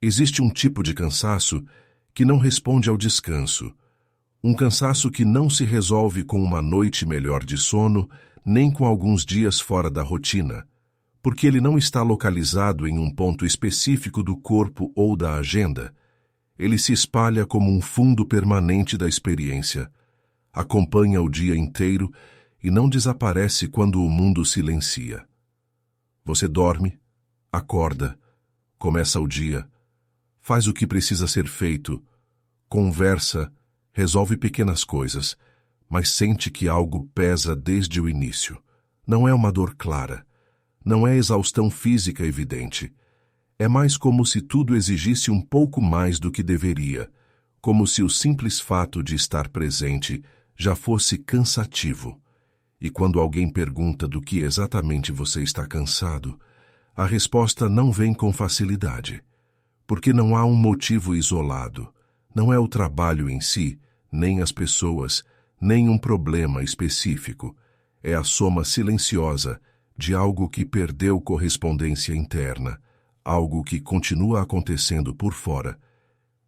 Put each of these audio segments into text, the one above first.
Existe um tipo de cansaço que não responde ao descanso. Um cansaço que não se resolve com uma noite melhor de sono, nem com alguns dias fora da rotina, porque ele não está localizado em um ponto específico do corpo ou da agenda. Ele se espalha como um fundo permanente da experiência, acompanha o dia inteiro e não desaparece quando o mundo silencia. Você dorme, acorda, começa o dia, faz o que precisa ser feito, conversa, resolve pequenas coisas, mas sente que algo pesa desde o início. Não é uma dor clara, não é exaustão física evidente. É mais como se tudo exigisse um pouco mais do que deveria, como se o simples fato de estar presente já fosse cansativo. E quando alguém pergunta do que exatamente você está cansado, a resposta não vem com facilidade, porque não há um motivo isolado, não é o trabalho em si, nem as pessoas, nem um problema específico. É a soma silenciosa de algo que perdeu correspondência interna, algo que continua acontecendo por fora,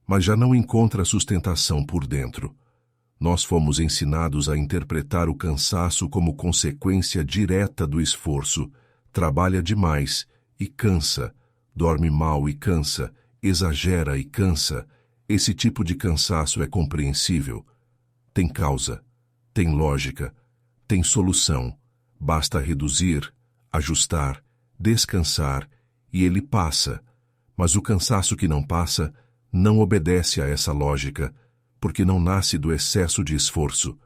mas já não encontra sustentação por dentro. Nós fomos ensinados a interpretar o cansaço como consequência direta do esforço. Trabalha demais e cansa, dorme mal e cansa, exagera e cansa. Esse tipo de cansaço é compreensível. Tem causa, tem lógica, tem solução. Basta reduzir, ajustar, descansar e ele passa. Mas o cansaço que não passa não obedece a essa lógica, porque não nasce do excesso de esforço,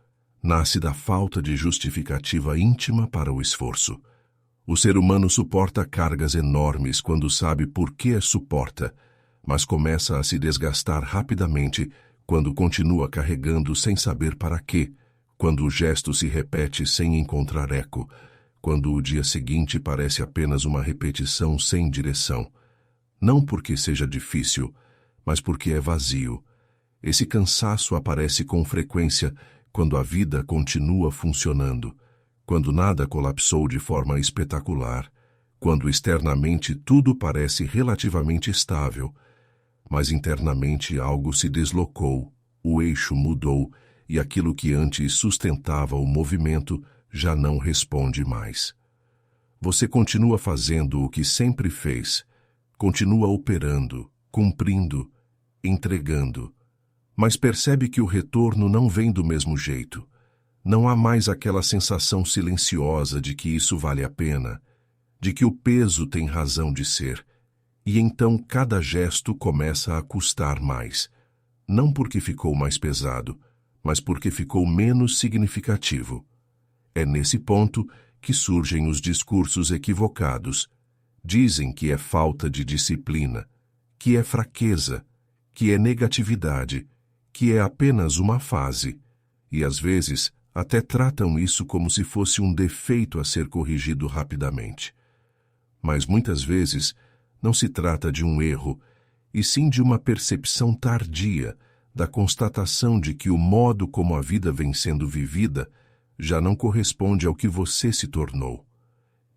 nasce da falta de justificativa íntima para o esforço. O ser humano suporta cargas enormes quando sabe por que as suporta, mas começa a se desgastar rapidamente quando continua carregando sem saber para quê, quando o gesto se repete sem encontrar eco, quando o dia seguinte parece apenas uma repetição sem direção. Não porque seja difícil, mas porque é vazio. Esse cansaço aparece com frequência quando a vida continua funcionando, quando nada colapsou de forma espetacular, quando externamente tudo parece relativamente estável, mas internamente algo se deslocou, o eixo mudou e aquilo que antes sustentava o movimento já não responde mais. Você continua fazendo o que sempre fez, continua operando, cumprindo, entregando, mas percebe que o retorno não vem do mesmo jeito. Não há mais aquela sensação silenciosa de que isso vale a pena, de que o peso tem razão de ser, e então cada gesto começa a custar mais, não porque ficou mais pesado, mas porque ficou menos significativo. É nesse ponto que surgem os discursos equivocados. Dizem que é falta de disciplina, que é fraqueza, que é negatividade, que é apenas uma fase, e às vezes até tratam isso como se fosse um defeito a ser corrigido rapidamente. Mas muitas vezes não se trata de um erro, e sim de uma percepção tardia da constatação de que o modo como a vida vem sendo vivida já não corresponde ao que você se tornou.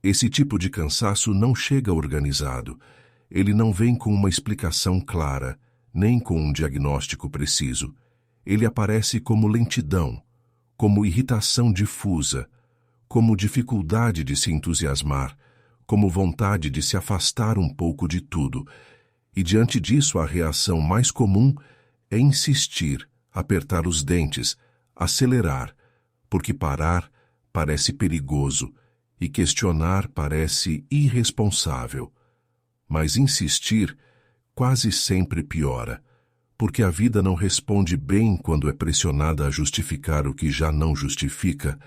Esse tipo de cansaço não chega organizado, ele não vem com uma explicação clara, nem com um diagnóstico preciso. Ele aparece como lentidão, como irritação difusa, como dificuldade de se entusiasmar, como vontade de se afastar um pouco de tudo. E diante disso a reação mais comum é insistir, apertar os dentes, acelerar, porque parar parece perigoso e questionar parece irresponsável. Mas insistir quase sempre piora, porque a vida não responde bem quando é pressionada a justificar o que já não justifica.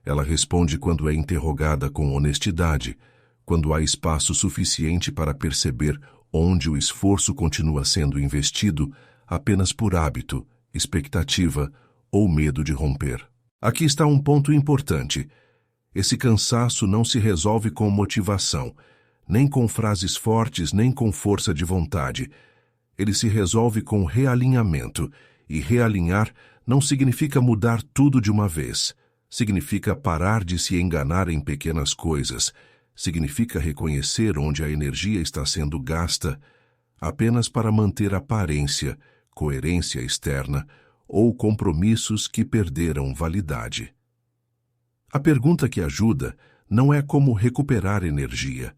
Ela responde quando é interrogada com honestidade, quando há espaço suficiente para perceber onde o esforço continua sendo investido apenas por hábito, expectativa ou medo de romper. Aqui está um ponto importante. Esse cansaço não se resolve com motivação, nem com frases fortes, nem com força de vontade. Ele se resolve com realinhamento, e realinhar não significa mudar tudo de uma vez. Significa parar de se enganar em pequenas coisas. Significa reconhecer onde a energia está sendo gasta. apenas para manter aparência, coerência externa ou compromissos que perderam validade. A pergunta que ajuda não é como recuperar energia,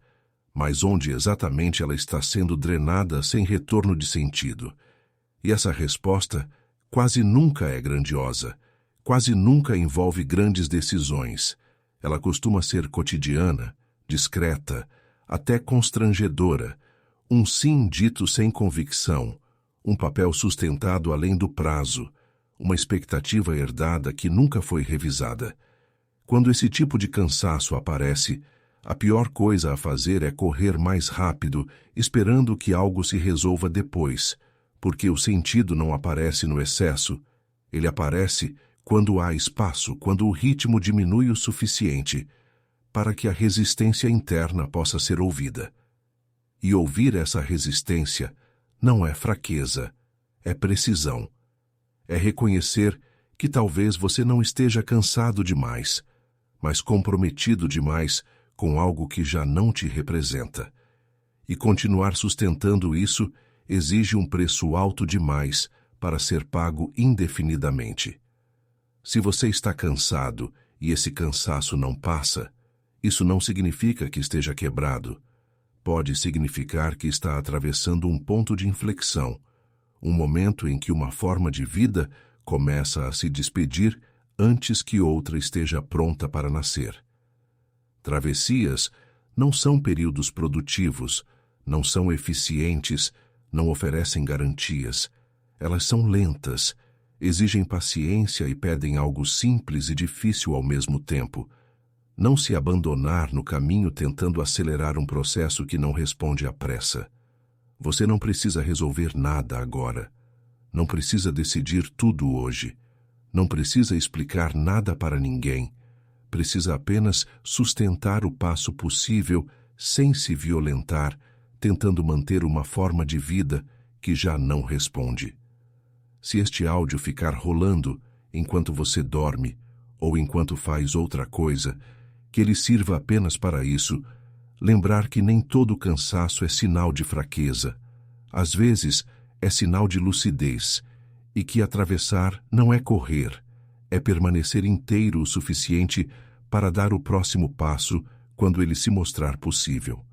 mas onde exatamente ela está sendo drenada sem retorno de sentido. E essa resposta quase nunca é grandiosa, quase nunca envolve grandes decisões. Ela costuma ser cotidiana, discreta, até constrangedora, um sim dito sem convicção, um papel sustentado além do prazo, uma expectativa herdada que nunca foi revisada. Quando esse tipo de cansaço aparece, a pior coisa a fazer é correr mais rápido, esperando que algo se resolva depois, porque o sentido não aparece no excesso, ele aparece quando há espaço, quando o ritmo diminui o suficiente para que a resistência interna possa ser ouvida. E ouvir essa resistência não é fraqueza, é precisão. É reconhecer que talvez você não esteja cansado demais, mas comprometido demais com algo que já não te representa. E continuar sustentando isso exige um preço alto demais para ser pago indefinidamente. Se você está cansado e esse cansaço não passa, isso não significa que esteja quebrado. Pode significar que está atravessando um ponto de inflexão, um momento em que uma forma de vida começa a se despedir antes que outra esteja pronta para nascer. Travessias não são períodos produtivos, não são eficientes, não oferecem garantias. Elas são lentas, exigem paciência e pedem algo simples e difícil ao mesmo tempo. Não se abandonar no caminho tentando acelerar um processo que não responde à pressa. Você não precisa resolver nada agora. Não precisa decidir tudo hoje. Não precisa explicar nada para ninguém. Precisa apenas sustentar o passo possível sem se violentar, tentando manter uma forma de vida que já não responde. Se este áudio ficar rolando enquanto você dorme ou enquanto faz outra coisa, que ele sirva apenas para isso, lembrar que nem todo cansaço é sinal de fraqueza. Às vezes, é sinal de lucidez, e que atravessar não é correr, é permanecer inteiro o suficiente para dar o próximo passo quando ele se mostrar possível.